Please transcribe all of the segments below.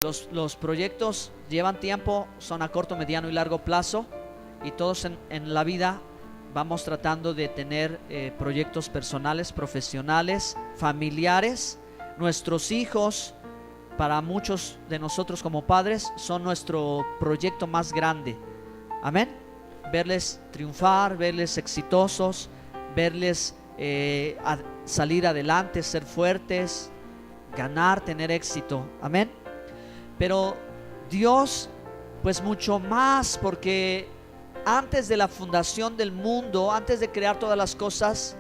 Los proyectos llevan tiempo, son a corto, mediano y largo plazo, y todos en la vida vamos tratando de tener proyectos personales, profesionales, familiares. Nuestros hijos, para muchos de nosotros como padres, son nuestro proyecto más grande. Amén. Verles triunfar, verles exitosos, verles salir adelante, ser fuertes, ganar, tener éxito. Amén. Pero Dios, pues mucho más, porque antes de la fundación del mundo, antes de crear todas las cosas,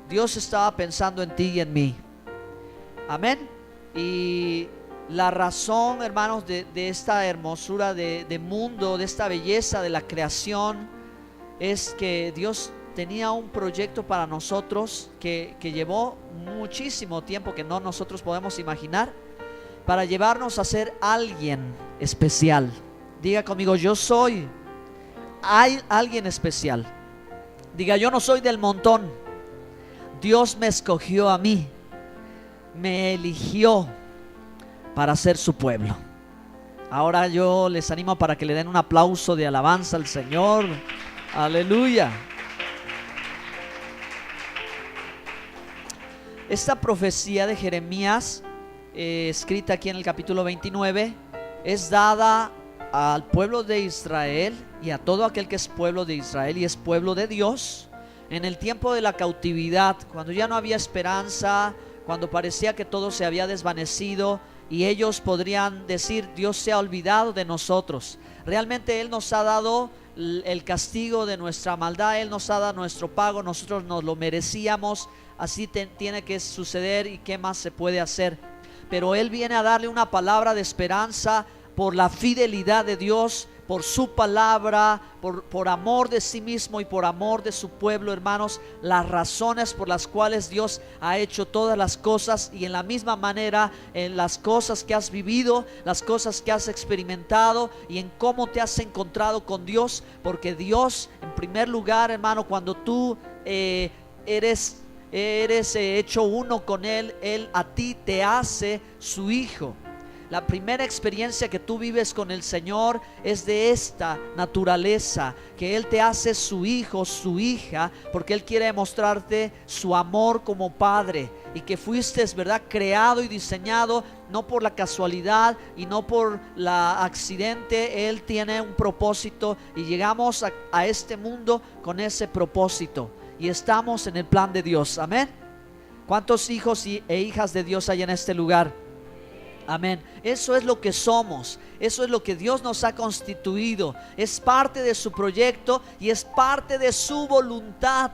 Dios estaba pensando en ti y en mí. Amén. Y la razón, hermanos, de esta hermosura de mundo, de esta belleza de la creación, es que Dios tenía un proyecto para nosotros que llevó muchísimo tiempo, que no nosotros podemos imaginar, para llevarnos a ser alguien especial. Diga conmigo: yo soy alguien especial. Diga: yo no soy del montón. Dios me escogió a mí, me eligió para ser su pueblo. Ahora yo les animo para que le den un aplauso de alabanza al Señor. Aleluya. Esta profecía de Jeremías, escrita aquí en el capítulo 29, es dada al pueblo de Israel y a todo aquel que es pueblo de Israel y es pueblo de Dios en el tiempo de la cautividad, cuando ya no había esperanza, cuando parecía que todo se había desvanecido y ellos podrían decir: Dios se ha olvidado de nosotros. Realmente Él nos ha dado el castigo de nuestra maldad, Él nos ha dado nuestro pago, nosotros nos lo merecíamos, así tiene que suceder, y qué más se puede hacer. Pero Él viene a darle una palabra de esperanza por la fidelidad de Dios, por su palabra, por amor de sí mismo y por amor de su pueblo, hermanos. Las razones por las cuales Dios ha hecho todas las cosas, y en la misma manera en las cosas que has vivido, las cosas que has experimentado y en cómo te has encontrado con Dios. Porque Dios, en primer lugar, hermano, cuando tú eres hecho uno con Él, Él a ti te hace su hijo. La primera experiencia que tú vives con el Señor es de esta naturaleza, que Él te hace su hijo, su hija, porque Él quiere demostrarte su amor como Padre, y que fuiste, ¿verdad?, creado y diseñado no por la casualidad y no por la accidente. Él tiene un propósito y llegamos a este mundo con ese propósito. Y estamos en el plan de Dios. Amén. ¿Cuántos hijos e hijas de Dios hay en este lugar? Amén. Eso es lo que somos. Eso es lo que Dios nos ha constituido. Es parte de su proyecto y es parte de su voluntad.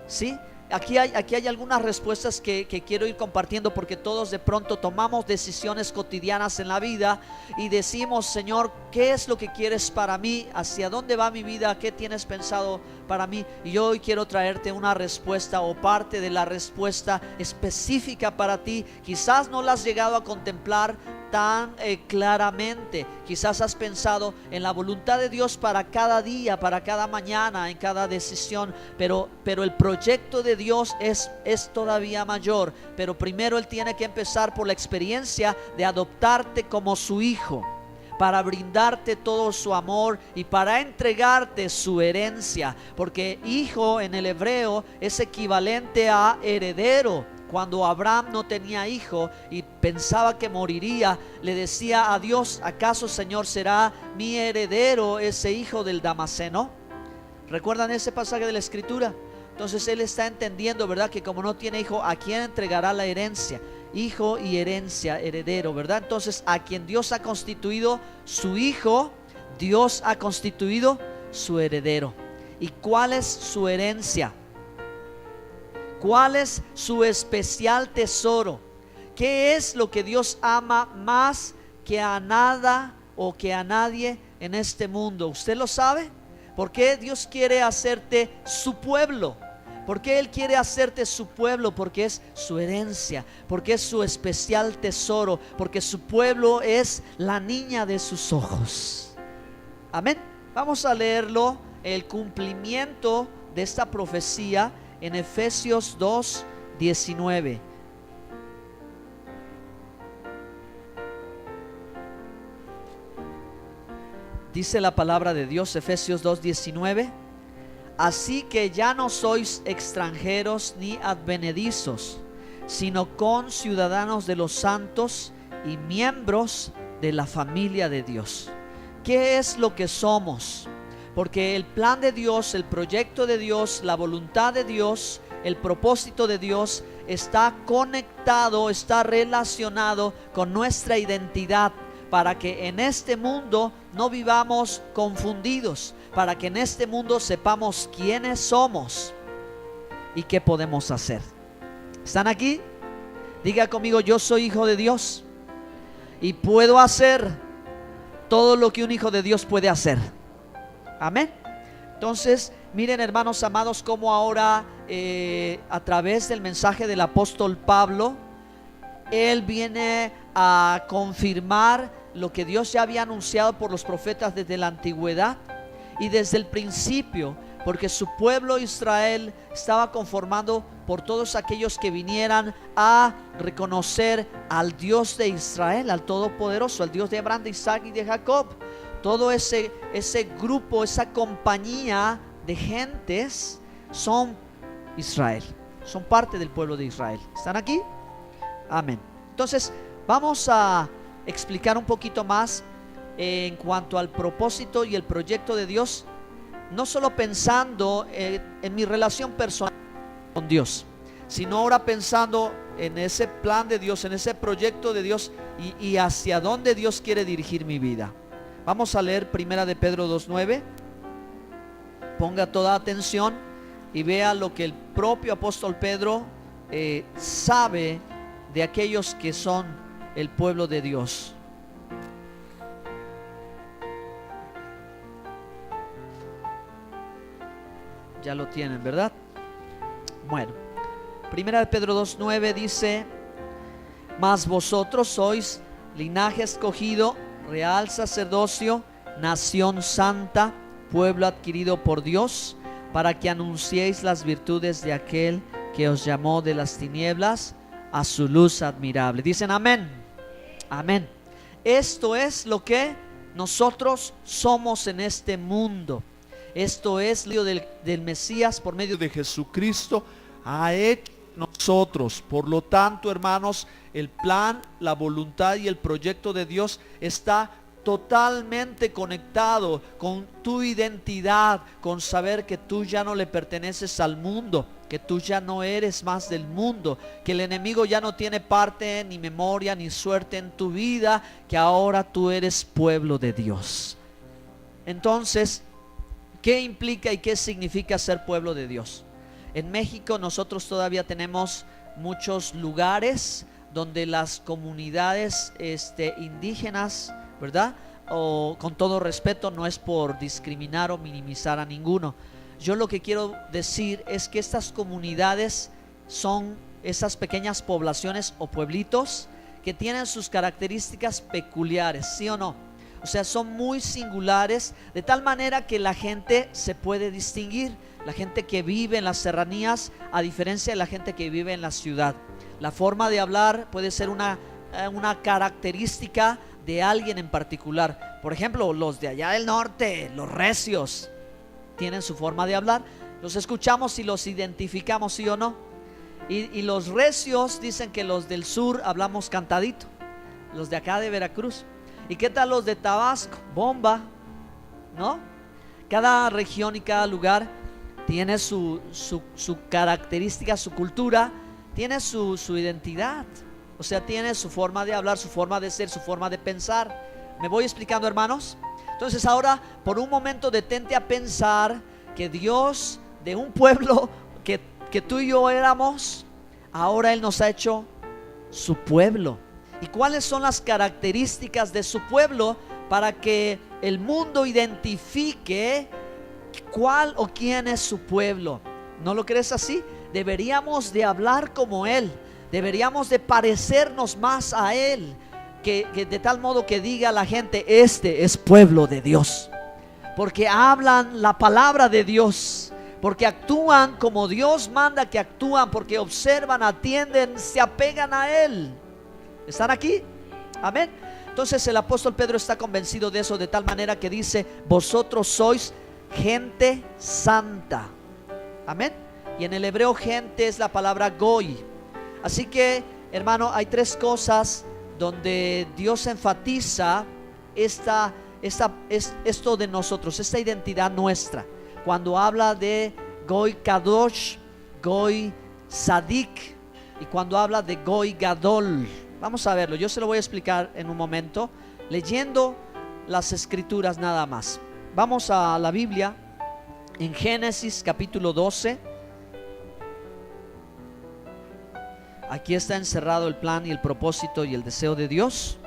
¿Sí? Aquí hay algunas respuestas que quiero ir compartiendo, porque todos de pronto tomamos decisiones cotidianas en la vida y decimos: Señor, ¿qué es lo que quieres para mí? ¿Hacia dónde va mi vida? ¿Qué tienes pensado para mí? Y yo hoy quiero traerte una respuesta, o parte de la respuesta específica para ti. Quizás no la has llegado a contemplar tan claramente. Quizás has pensado en la voluntad de Dios para cada día, para cada mañana, en cada decisión, pero el proyecto de Dios es todavía mayor. Pero primero Él tiene que empezar por la experiencia de adoptarte como su hijo, para brindarte todo su amor y para entregarte su herencia, porque hijo en el hebreo es equivalente a heredero. Cuando Abraham no tenía hijo y pensaba que moriría, le decía a Dios: ¿acaso, Señor, será mi heredero ese hijo del Damaseno? ¿Recuerdan ese pasaje de la Escritura? Entonces él está entendiendo, ¿verdad?, que como no tiene hijo, ¿a quién entregará la herencia? Hijo y herencia, heredero, ¿verdad? Entonces, a quien Dios ha constituido su hijo, Dios ha constituido su heredero. ¿Y cuál es su herencia? ¿Cuál es su especial tesoro? ¿Qué es lo que Dios ama más que a nada o que a nadie en este mundo? ¿Usted lo sabe? ¿Por qué Dios quiere hacerte su pueblo? ¿Por qué Él quiere hacerte su pueblo? Porque es su herencia, porque es su especial tesoro, porque su pueblo es la niña de sus ojos. Amén. Vamos a leerlo, el cumplimiento de esta profecía en Efesios 2:19. Dice la palabra de Dios, Efesios 2:19: así que ya no sois extranjeros ni advenedizos, sino conciudadanos de los santos y miembros de la familia de Dios. ¿Qué es lo que somos? Porque el plan de Dios, el proyecto de Dios, la voluntad de Dios, el propósito de Dios está conectado, está relacionado con nuestra identidad, para que en este mundo no vivamos confundidos, para que en este mundo sepamos quiénes somos y qué podemos hacer. ¿Están aquí? Diga conmigo: yo soy hijo de Dios y puedo hacer todo lo que un hijo de Dios puede hacer. Amén. Entonces, miren, hermanos amados, cómo ahora a través del mensaje del apóstol Pablo, él viene a confirmar lo que Dios ya había anunciado por los profetas desde la antigüedad y desde el principio, porque su pueblo Israel estaba conformado por todos aquellos que vinieran a reconocer al Dios de Israel, al Todopoderoso, al Dios de Abraham, de Isaac y de Jacob. Todo ese grupo, esa compañía de gentes son Israel, son parte del pueblo de Israel. ¿Están aquí? Amén. Entonces vamos a explicar un poquito más en cuanto al propósito y el proyecto de Dios, no solo pensando en mi relación personal con Dios, sino ahora pensando en ese plan de Dios, en ese proyecto de Dios y hacia dónde Dios quiere dirigir mi vida. Vamos a leer 1 de Pedro 2:9. Ponga toda atención y vea lo que el propio apóstol Pedro sabe de aquellos que son el pueblo de Dios. Ya lo tienen, ¿verdad? Bueno, 1 de Pedro 2:9 dice: mas vosotros sois linaje escogido, real sacerdocio, nación santa, pueblo adquirido por Dios, para que anunciéis las virtudes de aquel que os llamó de las tinieblas a su luz admirable. Dicen amén. Amén. Esto es lo que nosotros somos en este mundo. Esto es lo del Mesías por medio de Jesucristo ha hecho nosotros. Por lo tanto, hermanos, el plan, la voluntad y el proyecto de Dios está totalmente conectado con tu identidad, con saber que tú ya no le perteneces al mundo, que tú ya no eres más del mundo, que el enemigo ya no tiene parte, ni memoria, ni suerte en tu vida, que ahora tú eres pueblo de Dios. Entonces, ¿qué implica y qué significa ser pueblo de Dios? En México nosotros todavía tenemos muchos lugares donde las comunidades indígenas, ¿verdad? O con todo respeto, no es por discriminar o minimizar a ninguno. Yo lo que quiero decir es que estas comunidades son esas pequeñas poblaciones o pueblitos que tienen sus características peculiares, ¿sí o no? O sea, son muy singulares, de tal manera que la gente se puede distinguir. La gente que vive en las serranías, a diferencia de la gente que vive en la ciudad. La forma de hablar puede ser una característica de alguien en particular. Por ejemplo, los de allá del norte, los recios, tienen su forma de hablar. Los escuchamos y los identificamos, ¿sí o no? Y los recios dicen que los del sur hablamos cantadito, los de acá de Veracruz. ¿Y qué tal los de Tabasco? Bomba, ¿no? Cada región y cada lugar tiene su característica, su cultura, tiene su identidad. O sea, tiene su forma de hablar, su forma de ser, su forma de pensar. ¿Me voy explicando, hermanos? Entonces ahora, por un momento detente a pensar que Dios, de un pueblo que tú y yo éramos, ahora Él nos ha hecho su pueblo. ¿Y cuáles son las características de su pueblo para que el mundo identifique cuál o quién es su pueblo? ¿No lo crees así? Deberíamos de hablar como Él, deberíamos de parecernos más a Él, que de tal modo que diga la gente: este es pueblo de Dios, porque hablan la palabra de Dios, porque actúan como Dios manda que actúan, porque observan, atienden, se apegan a Él. ¿Están aquí? Amén. Entonces el apóstol Pedro está convencido de eso, de tal manera que dice: vosotros sois gente santa. Amén. Y en el hebreo gente es la palabra goy. Así que, hermano, hay tres cosas donde Dios enfatiza esto de nosotros, esta identidad nuestra. Cuando habla de goy kadosh, goy sadik, y cuando habla de goy gadol. Vamos a verlo, yo se lo voy a explicar en un momento, leyendo las escrituras nada más. Vamos a la Biblia, en Génesis capítulo 12. Aquí está encerrado el plan y el propósito y el deseo de Dios.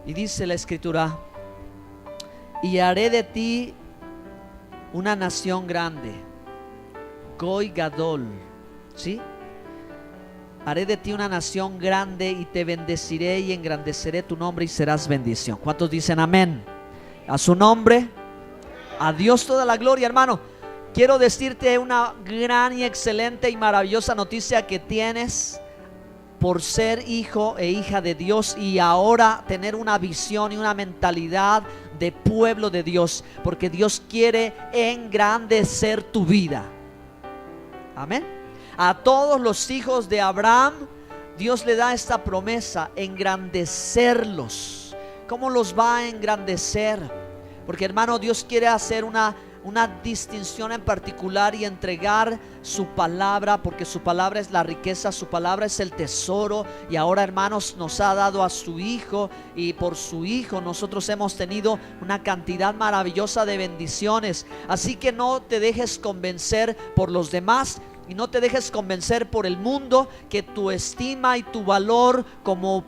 Y dice la escritura: y haré de ti una nación grande, goy gadol, ¿sí? Haré de ti una nación grande y te bendeciré y engrandeceré tu nombre y serás bendición. ¿Cuántos dicen amén? A su nombre, a Dios toda la gloria, hermano. Quiero decirte una gran y excelente y maravillosa noticia que tienes por ser hijo e hija de Dios, y ahora tener una visión y una mentalidad de pueblo de Dios, porque Dios quiere engrandecer tu vida. Amén. A todos los hijos de Abraham Dios le da esta promesa: engrandecerlos. ¿Cómo los va a engrandecer? Porque, hermano, Dios quiere hacer una distinción en particular y entregar su palabra, porque su palabra es la riqueza, su palabra es el tesoro. Y ahora, hermanos, nos ha dado a su Hijo, y por su Hijo nosotros hemos tenido una cantidad maravillosa de bendiciones. Así que no te dejes convencer por los demás, y no te dejes convencer por el mundo, que tu estima y tu valor como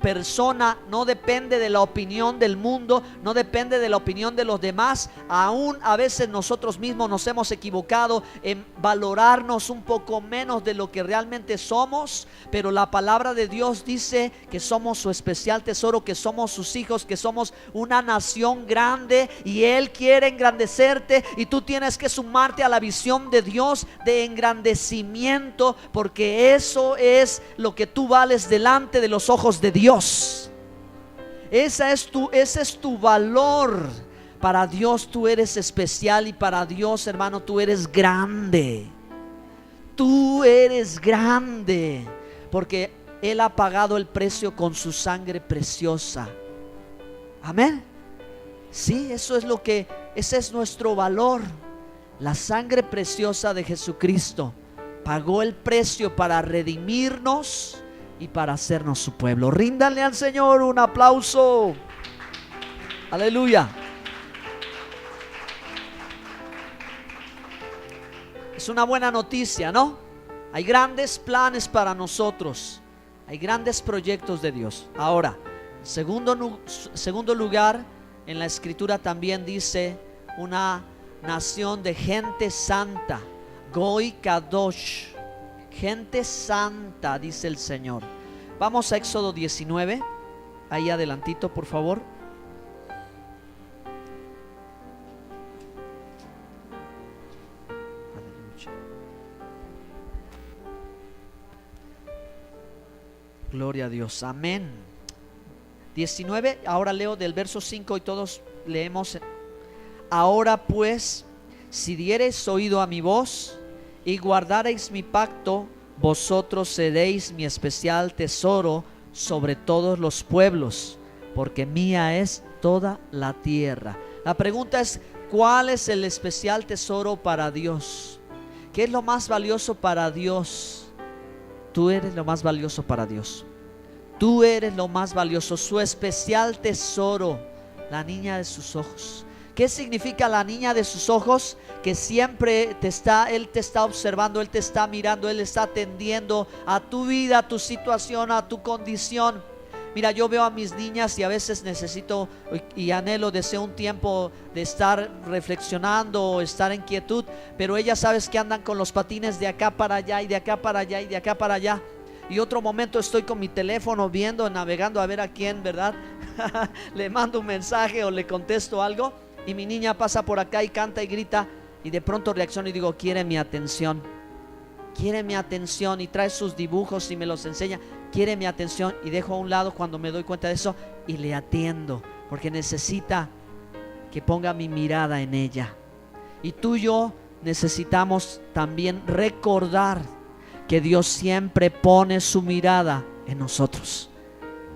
persona no depende de la opinión del mundo, no depende de la opinión de los demás. Aún a veces nosotros mismos nos hemos equivocado en valorarnos un poco menos de lo que realmente somos, pero la palabra de Dios dice que somos su especial tesoro, que somos sus hijos, que somos una nación grande, y Él quiere engrandecerte, y tú tienes que sumarte a la visión de Dios de engrandecimiento, porque eso es lo que tú vales delante de los ojos de Dios. Ese es tu valor. Para Dios tú eres especial, y para Dios, hermano, tú eres grande. Tú eres grande porque Él ha pagado el precio con su sangre preciosa. Amén. Sí, ese es nuestro valor. La sangre preciosa de Jesucristo pagó el precio para redimirnos y para hacernos su pueblo. Ríndanle al Señor un aplauso. Aleluya. Es una buena noticia, ¿no? Hay grandes planes para nosotros. Hay grandes proyectos de Dios. Ahora, segundo lugar, en la escritura también dice una nación de gente santa, Goy Kadosh, gente santa, dice el Señor. Vamos a Éxodo 19, ahí adelantito, por favor. Gloria a Dios, amén. 19, ahora leo del verso 5 y todos leemos. Ahora pues, si diereis oído a mi voz y guardareis mi pacto, vosotros seréis mi especial tesoro sobre todos los pueblos, porque mía es toda la tierra. La pregunta es: ¿cuál es el especial tesoro para Dios? ¿Qué es lo más valioso para Dios? Tú eres lo más valioso para Dios. Tú eres lo más valioso, su especial tesoro, la niña de sus ojos. ¿Qué significa la niña de sus ojos? Que siempre Él te está observando, Él te está mirando, Él está atendiendo a tu vida, a tu situación, a tu condición. Mira, yo veo a mis niñas y a veces necesito y anhelo, deseo un tiempo de estar reflexionando o estar en quietud, pero ellas, sabes que andan con los patines de acá para allá y de acá para allá y de acá para allá. Y otro momento estoy con mi teléfono viendo, navegando a ver a quién, ¿verdad? Le mando un mensaje o le contesto algo, y mi niña pasa por acá y canta y grita, y de pronto reacciono y digo: quiere mi atención. quiere mi atención y trae sus dibujos y me los enseña, quiere mi atención, y dejo a un lado cuando me doy cuenta de eso y le atiendo, porque necesita que ponga mi mirada en ella. Y tú y yo necesitamos también recordar que Dios siempre pone su mirada en nosotros,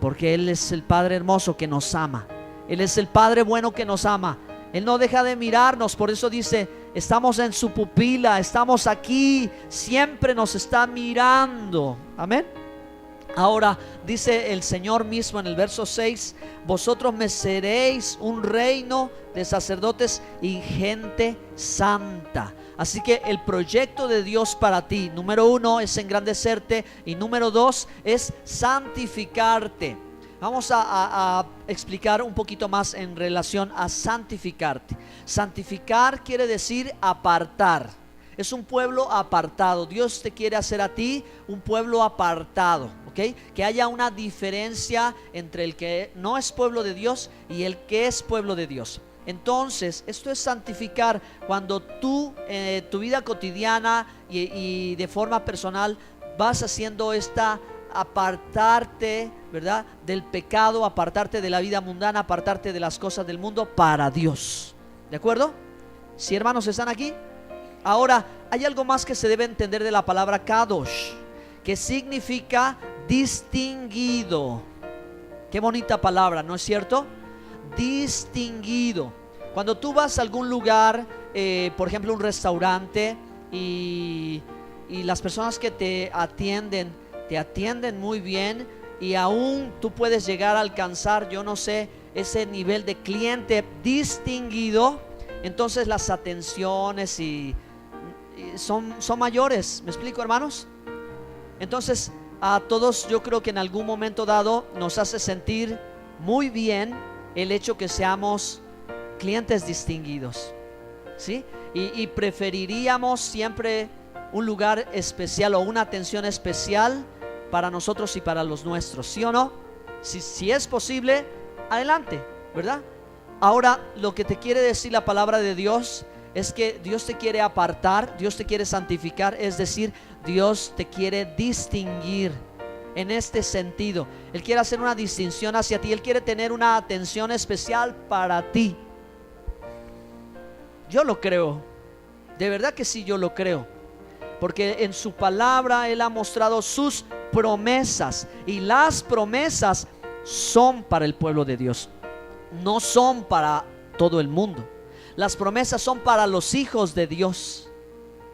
porque Él es el Padre hermoso que nos ama. Él es el Padre bueno que nos ama. Él no deja de mirarnos. Por eso dice, estamos en su pupila, estamos aquí, siempre nos está mirando. Amén. Ahora dice el Señor mismo en el verso 6: vosotros me seréis un reino de sacerdotes y gente santa. Así que el proyecto de Dios para ti, número 1, es engrandecerte, y número 2 es santificarte. Vamos a explicar un poquito más en relación a santificarte. Santificar quiere decir apartar. Es un pueblo apartado. Dios te quiere hacer a ti un pueblo apartado, ¿ok? Que haya una diferencia entre el que no es pueblo de Dios y el que es pueblo de Dios. Entonces, esto es santificar cuando tú, tu vida cotidiana y de forma personal, vas haciendo esta apartarte, ¿verdad?, del pecado, apartarte de la vida mundana, apartarte de las cosas del mundo para Dios. ¿De acuerdo? ¿Sí, hermanos, están aquí? Ahora, hay algo más que se debe entender de la palabra kadosh, que significa distinguido. Qué bonita palabra, ¿no es cierto? Distinguido. Cuando tú vas a algún lugar, por ejemplo un restaurante, y las personas que te atienden muy bien, y aún tú puedes llegar a alcanzar, yo no sé, ese nivel de cliente distinguido, entonces las atenciones son mayores. ¿Me explico, hermanos? Entonces a todos, yo creo que en algún momento dado nos hace sentir muy bien el hecho que seamos clientes distinguidos, ¿sí? Y preferiríamos siempre un lugar especial o una atención especial para nosotros y para los nuestros, ¿sí o no? Si es posible, adelante, ¿verdad? Ahora, lo que te quiere decir la palabra de Dios es que Dios te quiere apartar, Dios te quiere santificar, es decir, Dios te quiere distinguir en este sentido. Él quiere hacer una distinción hacia ti, Él quiere tener una atención especial para ti. Yo lo creo, de verdad que sí, yo lo creo, porque en su palabra Él ha mostrado sus promesas, y las promesas son para el pueblo de Dios, no son para todo el mundo. Las promesas son para los hijos de Dios.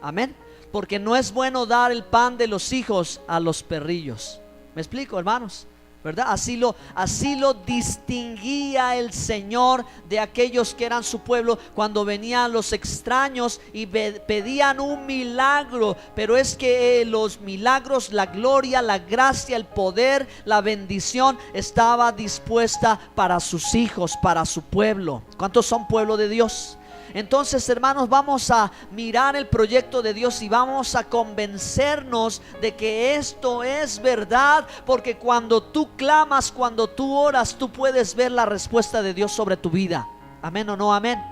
Amén. Porque no es bueno dar el pan de los hijos a los perrillos. ¿Me explico, hermanos? ¿Verdad? Así lo distinguía el Señor de aquellos que eran su pueblo cuando venían los extraños y pedían un milagro. Pero es que los milagros, la gloria, la gracia, el poder, la bendición estaba dispuesta para sus hijos, para su pueblo. ¿Cuántos son pueblo de Dios? Entonces, hermanos, vamos a mirar el proyecto de Dios y vamos a convencernos de que esto es verdad, porque cuando tú clamas, cuando tú oras, tú puedes ver la respuesta de Dios sobre tu vida. Amén o no amén.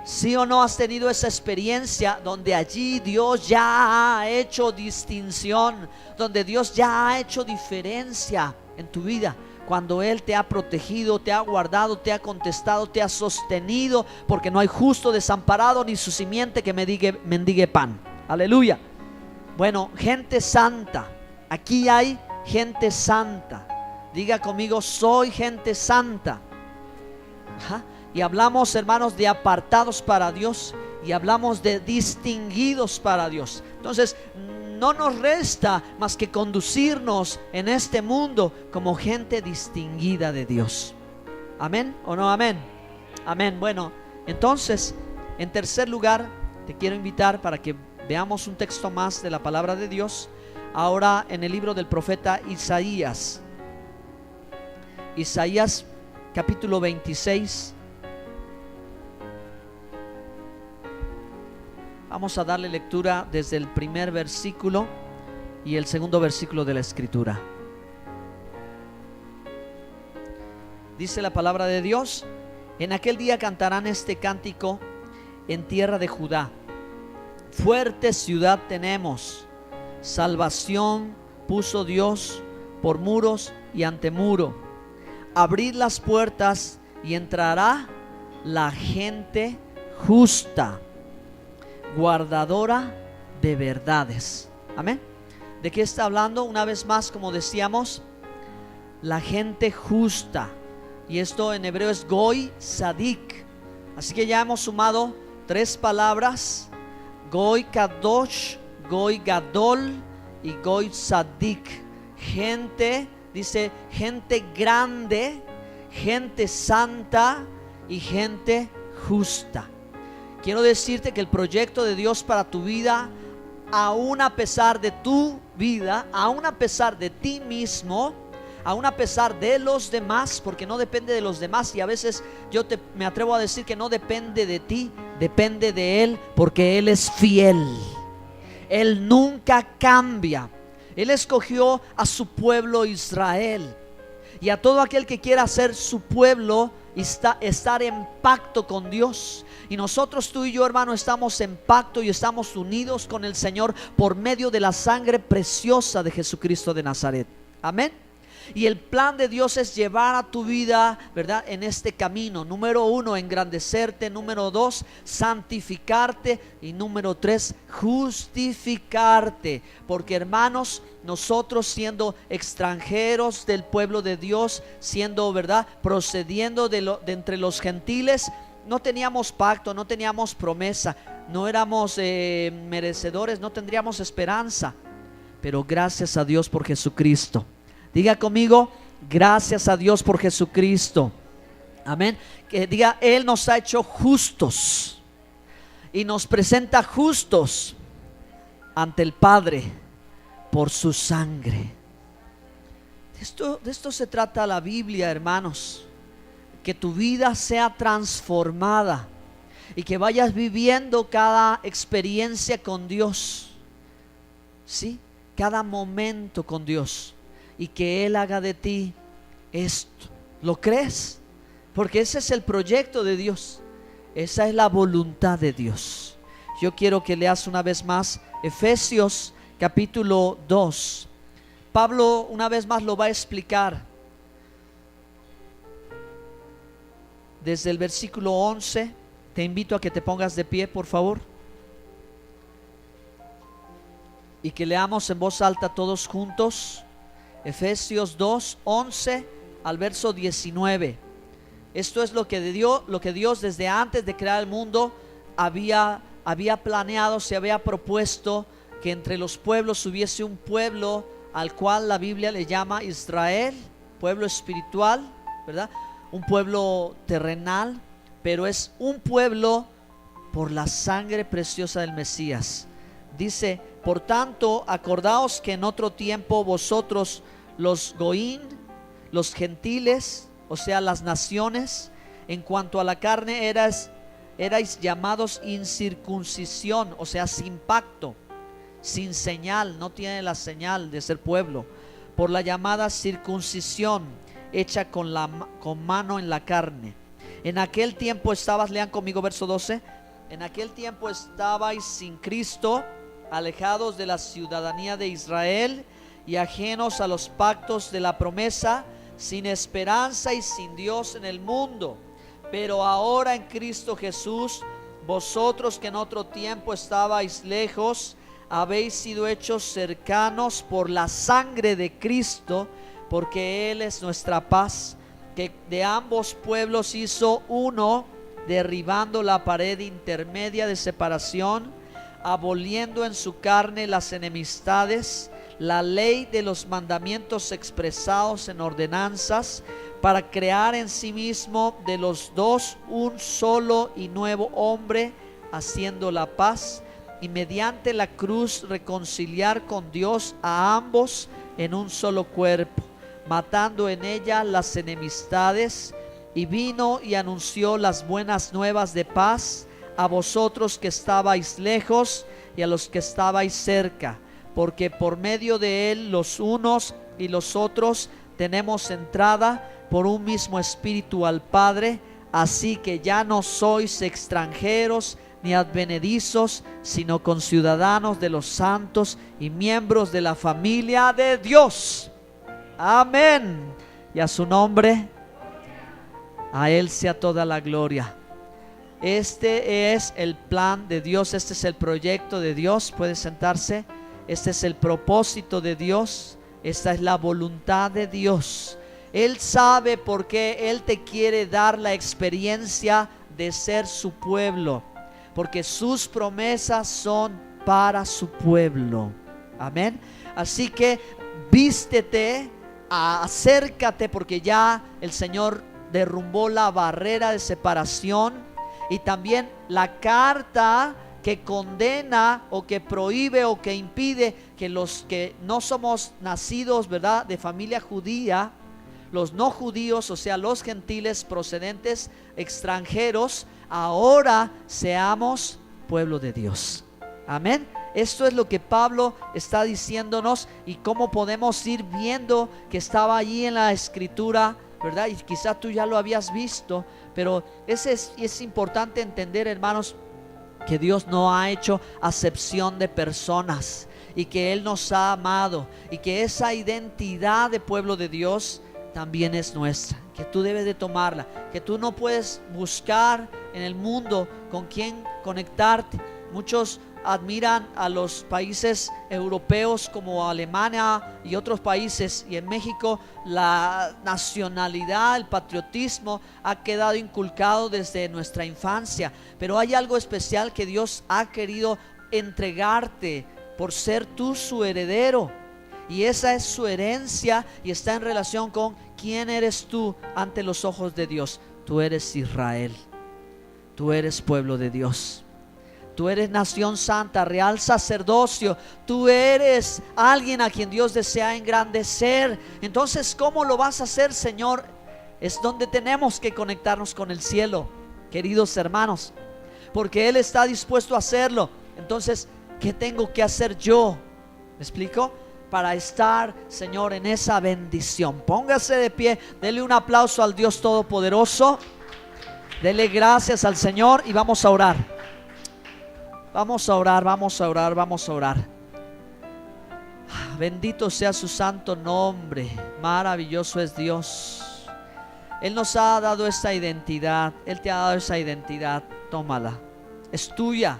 ¿Sí o no has tenido esa experiencia donde allí Dios ya ha hecho distinción, donde Dios ya ha hecho diferencia en tu vida? Cuando Él te ha protegido, te ha guardado, te ha contestado, te ha sostenido, porque no hay justo desamparado ni su simiente que mendigue pan. Aleluya. Bueno, gente santa. Aquí hay gente santa. Diga conmigo, soy gente santa. Ajá. Y hablamos, hermanos, de apartados para Dios, y hablamos de distinguidos para Dios. Entonces, no nos resta más que conducirnos en este mundo como gente distinguida de Dios. ¿Amén o no amén? Amén. Bueno, entonces, en tercer lugar, te quiero invitar para que veamos un texto más de la palabra de Dios. Ahora en el libro del profeta Isaías. Isaías capítulo 26. Vamos a darle lectura desde el primer versículo y el segundo versículo de la Escritura. Dice la palabra de Dios: en aquel día cantarán este cántico en tierra de Judá. Fuerte ciudad tenemos, salvación puso Dios por muros y antemuro. Abrid las puertas y entrará la gente justa, guardadora de verdades. Amén. ¿De qué está hablando? Una vez más, como decíamos, la gente justa. Y esto en hebreo es Goy Sadik. Así que ya hemos sumado 3 palabras: Goy Kadosh, Goy Gadol y Goy Sadik. Gente, dice, gente grande, gente santa y gente justa. Quiero decirte que el proyecto de Dios para tu vida, aún a pesar de tu vida, aún a pesar de ti mismo, aún a pesar de los demás, porque no depende de los demás, y a veces me atrevo a decir que no depende de ti, depende de Él, porque Él es fiel. Él nunca cambia. Él escogió a su pueblo Israel, y a todo aquel que quiera ser su pueblo, estar en pacto con Dios. Y nosotros, tú y yo, hermano, estamos en pacto y estamos unidos con el Señor por medio de la sangre preciosa de Jesucristo de Nazaret. Amén. Y el plan de Dios es llevar a tu vida, ¿verdad?, en este camino. Número 1, engrandecerte. Número 2, santificarte. Y número 3, justificarte. Porque, hermanos, nosotros, siendo extranjeros del pueblo de Dios, siendo, ¿verdad?, procediendo de entre los gentiles, no teníamos pacto, no teníamos promesa, no éramos merecedores, no tendríamos esperanza. Pero gracias a Dios por Jesucristo. Diga conmigo, gracias a Dios por Jesucristo. Amén. Que diga, Él nos ha hecho justos y nos presenta justos ante el Padre por su sangre. De esto se trata la Biblia, hermanos. Que tu vida sea transformada y que vayas viviendo cada experiencia con Dios, ¿sí? Cada momento con Dios, y que Él haga de ti esto. ¿Lo crees? Porque ese es el proyecto de Dios, esa es la voluntad de Dios. Yo quiero que leas una vez más Efesios capítulo 2. Pablo una vez más lo va a explicar desde el versículo 11. Te invito a que te pongas de pie, por favor, y que leamos en voz alta todos juntos. Efesios 2, 11 al verso 19. Esto es lo que Dios desde antes de crear el mundo había planeado, se había propuesto, que entre los pueblos hubiese un pueblo al cual la Biblia le llama Israel, pueblo espiritual, ¿verdad? Un pueblo terrenal, pero es un pueblo por la sangre preciosa del Mesías. Dice: por tanto, acordaos que en otro tiempo vosotros, los goín, los gentiles, o sea, las naciones, en cuanto a la carne erais llamados incircuncisión, o sea, sin pacto, sin señal, no tiene la señal de ser pueblo, por la llamada circuncisión hecha con mano en la carne. En aquel tiempo lean conmigo verso 12. En aquel tiempo estabais sin Cristo, alejados de la ciudadanía de Israel y ajenos a los pactos de la promesa, sin esperanza y sin Dios en el mundo. Pero ahora en Cristo Jesús, vosotros que en otro tiempo estabais lejos, habéis sido hechos cercanos por la sangre de Cristo, porque Él es nuestra paz, que de ambos pueblos hizo uno, derribando la pared intermedia de separación, aboliendo en su carne las enemistades, la ley de los mandamientos expresados en ordenanzas, para crear en sí mismo de los dos un solo y nuevo hombre, haciendo la paz, y mediante la cruz reconciliar con Dios a ambos en un solo cuerpo, matando en ella las enemistades. Y vino y anunció las buenas nuevas de paz a vosotros que estabais lejos y a los que estabais cerca, porque por medio de él los unos y los otros tenemos entrada por un mismo espíritu al Padre. Así que ya no sois extranjeros ni advenedizos, sino conciudadanos de los santos y miembros de la familia de Dios. Amén. Y a su nombre, a Él sea toda la gloria. Este es el plan de Dios, este es el proyecto de Dios. Puede sentarse. Este es el propósito de Dios, esta es la voluntad de Dios. Él sabe por qué Él te quiere dar la experiencia de ser su pueblo, porque sus promesas son para su pueblo. Amén. Así que vístete, acércate, porque ya el Señor derrumbó la barrera de separación y también la carta que condena o que prohíbe o que impide que los que no somos nacidos, ¿verdad?, de familia judía, los no judíos, o sea, los gentiles procedentes extranjeros, ahora seamos pueblo de Dios. Amén. Esto es lo que Pablo está diciéndonos y cómo podemos ir viendo que estaba allí en la escritura, ¿verdad? Y quizás tú ya lo habías visto, pero es importante entender, hermanos, que Dios no ha hecho acepción de personas y que Él nos ha amado y que esa identidad de pueblo de Dios también es nuestra, que tú debes de tomarla, que tú no puedes buscar en el mundo con quién conectarte. Muchos admiran a los países europeos como Alemania y otros países, y en México la nacionalidad, el patriotismo ha quedado inculcado desde nuestra infancia, pero hay algo especial que Dios ha querido entregarte por ser tú su heredero, y esa es su herencia y está en relación con quién eres tú ante los ojos de Dios. Tú eres Israel, tú eres pueblo de Dios. Tú eres nación santa, real sacerdocio. Tú eres alguien a quien Dios desea engrandecer. Entonces, ¿cómo lo vas a hacer, Señor? Es donde tenemos que conectarnos con el cielo, queridos hermanos, porque Él está dispuesto a hacerlo. Entonces, ¿qué tengo que hacer yo? ¿Me explico? Para estar, Señor, en esa bendición. Póngase de pie, dele un aplauso al Dios Todopoderoso. Dele gracias al Señor y vamos a orar. Vamos a orar, vamos a orar, vamos a orar. Bendito sea su santo nombre. Maravilloso es Dios. Él nos ha dado esa identidad. Él te ha dado esa identidad. Tómala. Es tuya.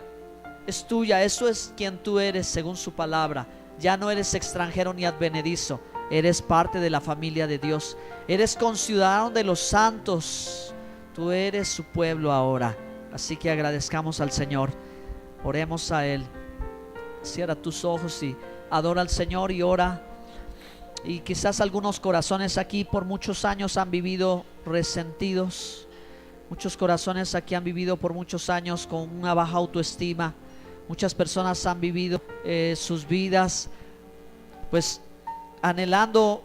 Es tuya. Eso es quien tú eres según su palabra. Ya no eres extranjero ni advenedizo. Eres parte de la familia de Dios. Eres conciudadano de los santos. Tú eres su pueblo ahora. Así que agradezcamos al Señor. Oremos a Él. Cierra tus ojos y adora al Señor y ora. Y quizás algunos corazones aquí por muchos años han vivido resentidos. Muchos corazones aquí han vivido por muchos años con una baja autoestima. Muchas personas han vivido sus vidas pues anhelando